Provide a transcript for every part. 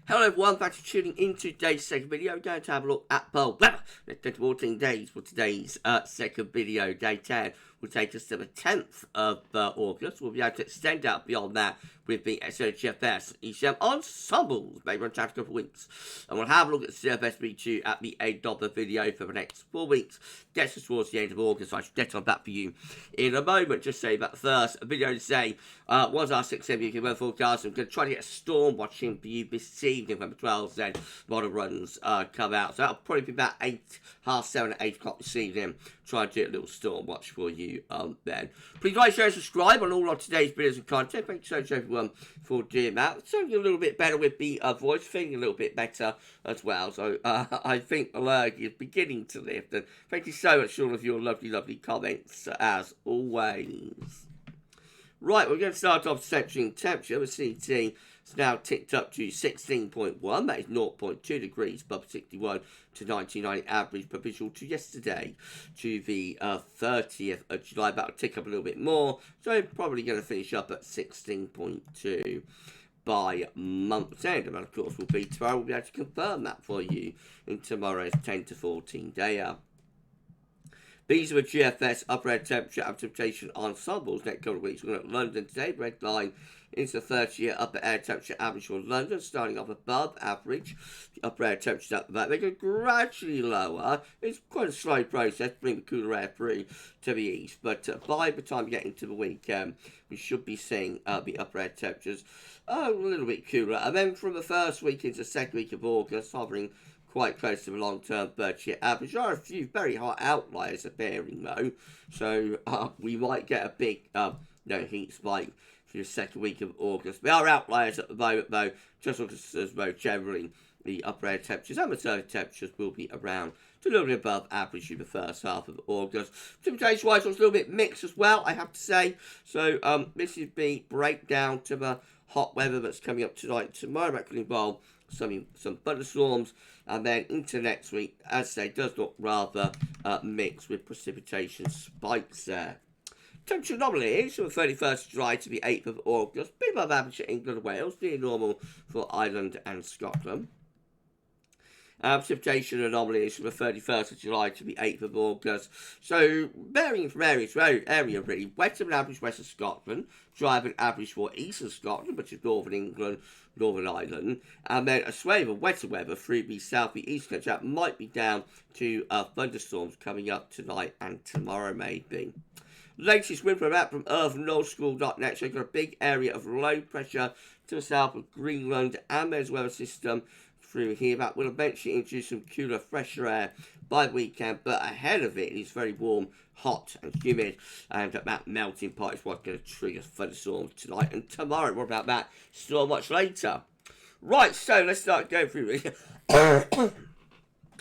Hello everyone, thanks for tuning in to today's second video. We're going to have a look at the weather. Next 14 days for today's second video. Day 10 will take us to the 10th of August. We'll be able to extend out beyond that with the GFS and ECM ensembles, maybe on a couple of weeks. And we'll have a look at CFS V2 at the end of the video for the next 4 weeks. Gets us towards the end of August, so I should get on that for you in a moment. Just say that first, a video to say, was our 6 UK weather forecast. I'm going to try to get a storm watching for you this evening when the 12 then model runs come out. So that'll probably be about 8, half 7, 8 o'clock this evening. Try and do a little storm watch for you then. Please like, share, and subscribe on all of today's videos and content. Thank you so much everyone for doing that. It's only a little bit better with the voice thing, a little bit better as well. So I think the lag is beginning to lift. And thank you so much for all of your lovely, lovely comments as always. Right, we're going to start off censoring temperature. The CT is now ticked up to 16.1. That is 0.2 degrees above 61 to 1990 average per visual to yesterday, to the 30th of July. That'll tick up a little bit more. So probably going to finish up at 16.2 by month's end. And of course, will be tomorrow. We'll be able to confirm that for you in tomorrow's 10 to 14 day. These are the GFS upper air temperature and precipitation ensembles next couple of weeks. We're going at London today. Red line into the 30-year upper air temperature average for London, starting off above average. The upper air temperatures up there. They go gradually lower. It's quite a slow process to bring the cooler air through to the east. But by the time we get into the weekend, we should be seeing the upper air temperatures a little bit cooler. And then from the first week into the second week of August, hovering quite close to the long-term 30-year average. There are a few very hot outliers appearing though, so we might get a big heat spike for the second week of August. There are outliers at the moment though, just as though generally the upper air temperatures and the surface temperatures will be around to a little bit above average in the first half of August. Precipitation-wise, it's a little bit mixed as well, I have to say. So this is the breakdown to the hot weather that's coming up tonight and tomorrow. That could involve some thunderstorms, and then into next week, as I say, does look rather mixed with precipitation spikes there. Temperature anomalies from the 31st of July to the 8th of August, bit above average at England and Wales, near normal for Ireland and Scotland. Precipitation anomalies from the 31st of July to the 8th of August. So, varying from area to area, really. Wetter than average west of Scotland, drier than average for eastern Scotland, which is northern England, Northern Ireland. And then a swathe of wetter weather through the south and east country. That might be down to thunderstorms coming up tonight and tomorrow, maybe. Latest wind from that from earthnorschool.net. So, you've got a big area of low pressure to the south of Greenland, and there's a weather system through here that will eventually introduce some cooler, fresher air by the weekend, but ahead of it, it's very warm, hot and humid, and that melting pot is what's going to trigger thunderstorms tonight and tomorrow. What about that? Still much later. Right, so let's start going through. Sorry,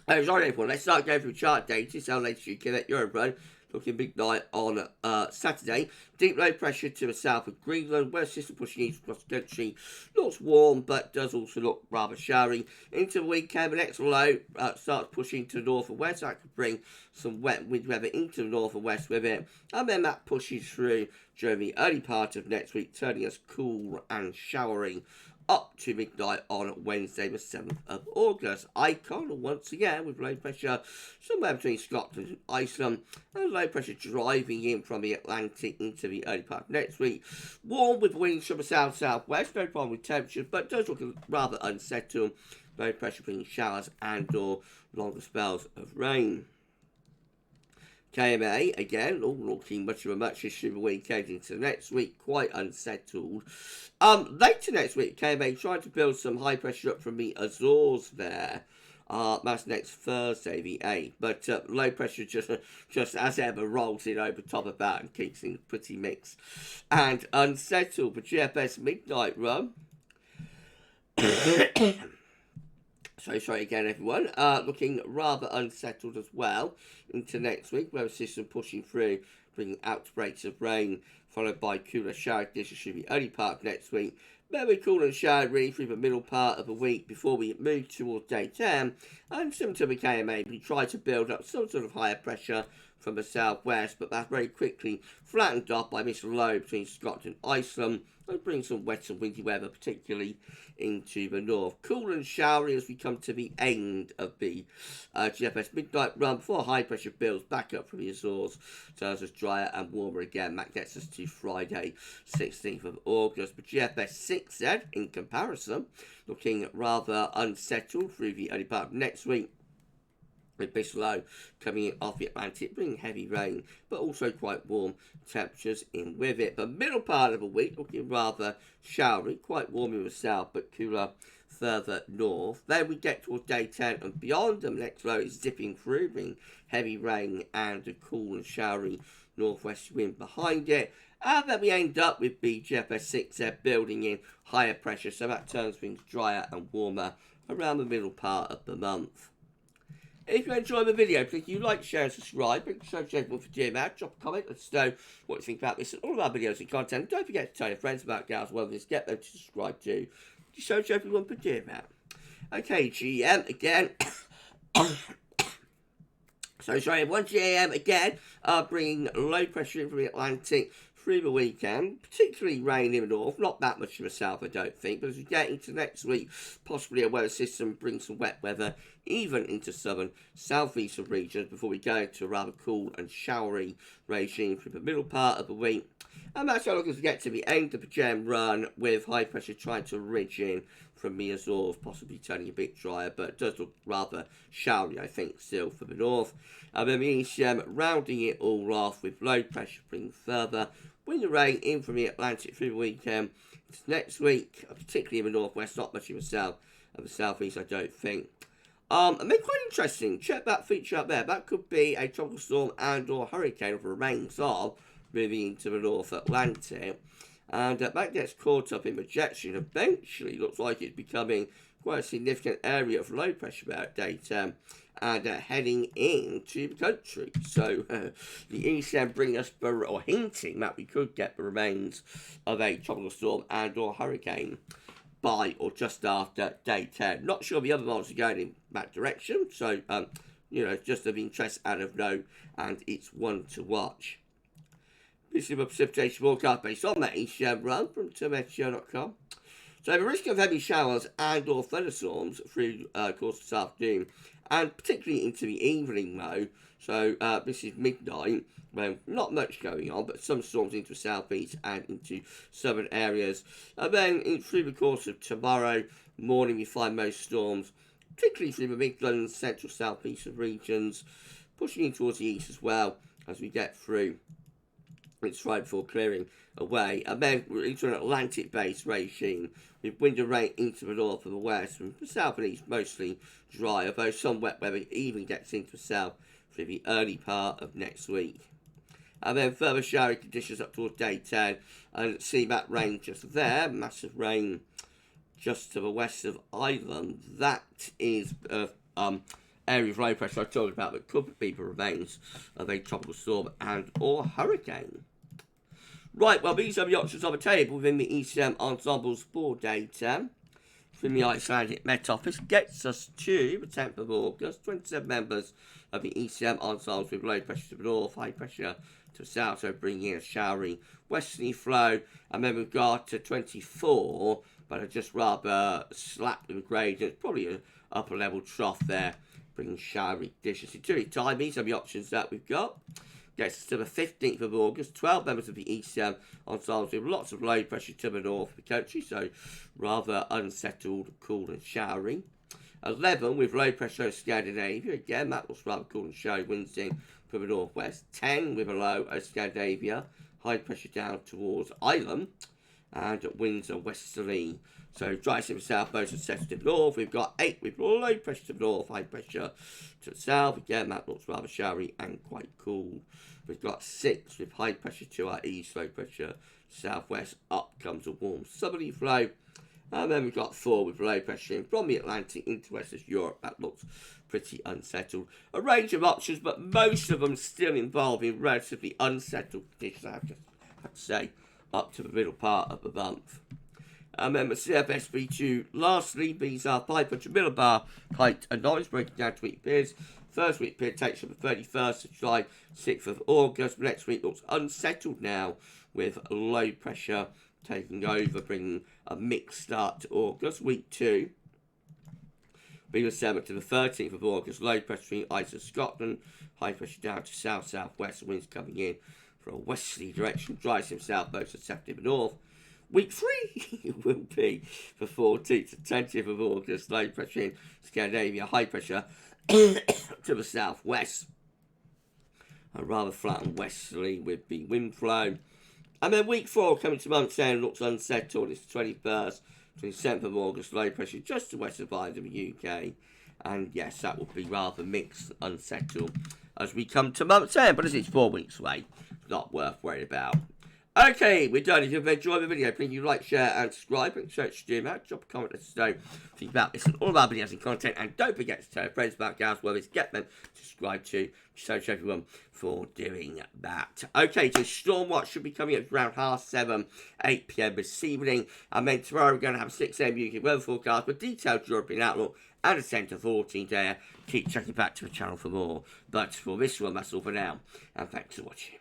everyone. Let's start going through chart data. So latest UK at Eurobro. Looking big night on Saturday. Deep low pressure to the south of Greenland. Weather system pushing east across the country. Looks warm, but does also look rather showery. Into the weekend, the next low starts pushing to the north and west. That could bring some wet wind weather into the north and west with it. And then that pushes through during the early part of next week, turning us cool and showery up to midnight on Wednesday, the 7th of August. Icon, once again, with low pressure somewhere between Scotland and Iceland, and low pressure driving in from the Atlantic into the early part of next week. Warm with winds from the south-southwest, no problem with temperatures, but does look rather unsettled. Low pressure bringing showers and or longer spells of rain. KMA, again, all looking much of a muchness through the weekend into next week, quite unsettled. Later next week, KMA trying to build some high pressure up from the Azores there. That's next Thursday, the 8th. But low pressure just as ever rolls in over top of that and keeps things pretty mixed and unsettled. The GFS midnight run. Sorry again, everyone. Looking rather unsettled as well into next week. Weather system pushing through, bringing outbreaks of rain, followed by cooler shower conditions through the early part of next week. Very cool and showery through the middle part of the week before we move towards day 10. And similar to the KMA, we try to build up some sort of higher pressure from the southwest, but that's very quickly flattened off by this low between Scotland and Iceland. Let's bring some wet and windy weather, particularly into the north. Cool and showery as we come to the end of the GFS midnight run before high pressure builds back up from the Azores. Turns us drier and warmer again. That gets us to Friday, 16th of August. But GFS 6Z, in comparison, looking rather unsettled through the early part of next week, with this low coming in off the Atlantic, bringing heavy rain, but also quite warm temperatures in with it. The middle part of the week looking rather showery, quite warm in the south, but cooler further north. Then we get towards day 10 and beyond, and the next low is zipping through, bringing heavy rain and a cool and showery northwest wind behind it. And then we end up with the GFS 6Z building in higher pressure, so that turns things drier and warmer around the middle part of the month. If you enjoy the video, please you like, share and subscribe. Big so grateful for doing that. Drop a comment, let us know what you think about this and all of our videos and content. And don't forget to tell your friends about GavsWeatherVids. Get them to subscribe too. So everyone for doing that. Okay, GM again. So sorry, 1 GAM again, bringing low pressure in from the Atlantic through the weekend, particularly rain in the north, not that much in the south I don't think, but as we get into next week, possibly a weather system brings some wet weather even into southern southeastern regions before we go into a rather cool and showery regime through the middle part of the week. And that's how long as we get to the end of the gem run with high pressure trying to ridge in from the Azores, possibly turning a bit drier, but it does look rather showery, I think, still for the north. And then the ECM rounding it all off with low pressure bringing further wind and rain in from the Atlantic through the weekend. It's next week, particularly in the northwest, not much in the south and the southeast, I don't think. And then quite interesting, check that feature up there. That could be a tropical storm and or hurricane of remains of moving into the North Atlantic. And that gets caught up in the jet stream. Eventually, looks like it's becoming quite a significant area of low pressure about day 10 and heading into the country. So the ECM bringing us, or hinting that we could get the remains of a tropical storm and or hurricane by or just after day 10. Not sure the other models are going in that direction. So, you know, just of interest and of note, and it's one to watch. This is a precipitation forecast based on that ECM run from termeteo.com. So the risk of heavy showers and or thunderstorms through the course of this afternoon, and particularly into the evening though. So this is midnight, well, not much going on, but some storms into the southeast and into southern areas. And then through the course of tomorrow morning, we find most storms, particularly through the Midlands, central southeastern regions, pushing in towards the east as well as we get through. It's right before clearing away. And then we're into an Atlantic-based regime with wind and rain into the north and the west, and the south and east mostly dry, although some wet weather even gets into the south through the early part of next week. And then further showery conditions up towards day 10, and see that rain just there, massive rain just to the west of Ireland. That is area of low pressure I talked about that could be the remains of a tropical storm and or hurricane. Right, well, these are the options on the table within the ECM ensembles for day 10. From the Icelandic Met Office gets us to the 10th of August. 27 members of the ECM ensembles with low pressure to the north, high pressure to the south, so bringing in a showery westerly flow. And then we've got to 24, but are just rather slapped with gradient, probably an upper level trough there, bringing showery conditions. In 2 weeks' time, these are the options that we've got. Gets us to the 15th of August. 12 members of the ECM ensembles with lots of low pressure to the north of the country, so rather unsettled, cool and showery. 11 with low pressure over Scandinavia. Again, that looks rather cool and showery, winds in from the northwest. 10 with a low over Scandinavia. High pressure down towards Ireland. And winds are westerly. So dry to the south, most are settled to the north. We've got 8 with low pressure to the north, high pressure to the south. Again, that looks rather showery and quite cool. We've got 6 with high pressure to our east, low pressure southwest. Up comes a warm southerly flow. And then we've got 4 with low pressure in from the Atlantic into Western Europe. That looks pretty unsettled. A range of options, but most of them still involving relatively unsettled conditions, I have to say, up to the middle part of the month. And then the CFS V2, lastly, these are 500 millibar height and noise, breaking down to week periods. First week period takes from the 31st of July, 6th of August. Next week looks unsettled now with low pressure taking over, bringing a mixed start to August. Week 2, being the 7th to the 13th of August. Low pressure between Ice and Scotland. High pressure down to south-southwest. Winds coming in from a westerly direction. Dries himself both to south and north. Week 3 will be the 14th to 20th of August. Low pressure in Scandinavia. High pressure to the southwest. A rather flat and westerly with the wind flow. And then week 4 coming to month's end looks unsettled. It's 21st, 27th of August. Low pressure just to the west of the UK. And yes, that will be rather mixed, unsettled as we come to month's end. But as it's 4 weeks away, it's not worth worrying about. Okay, we're done. If you've enjoyed the video, please like, share, and subscribe. And search stream out. Drop a comment, let us know think about this and all of our videos and content. And don't forget to tell your friends about GavsWeatherVids. Get them to subscribe to. So to everyone for doing that. Okay, so Storm Watch should be coming up around 7:30, 8 p.m. this evening. And then tomorrow we're going to have a 6 a.m. UK weather forecast with detailed European outlook and a centre for 14 day. Keep checking back to the channel for more. But for this one, that's all for now. And thanks for watching.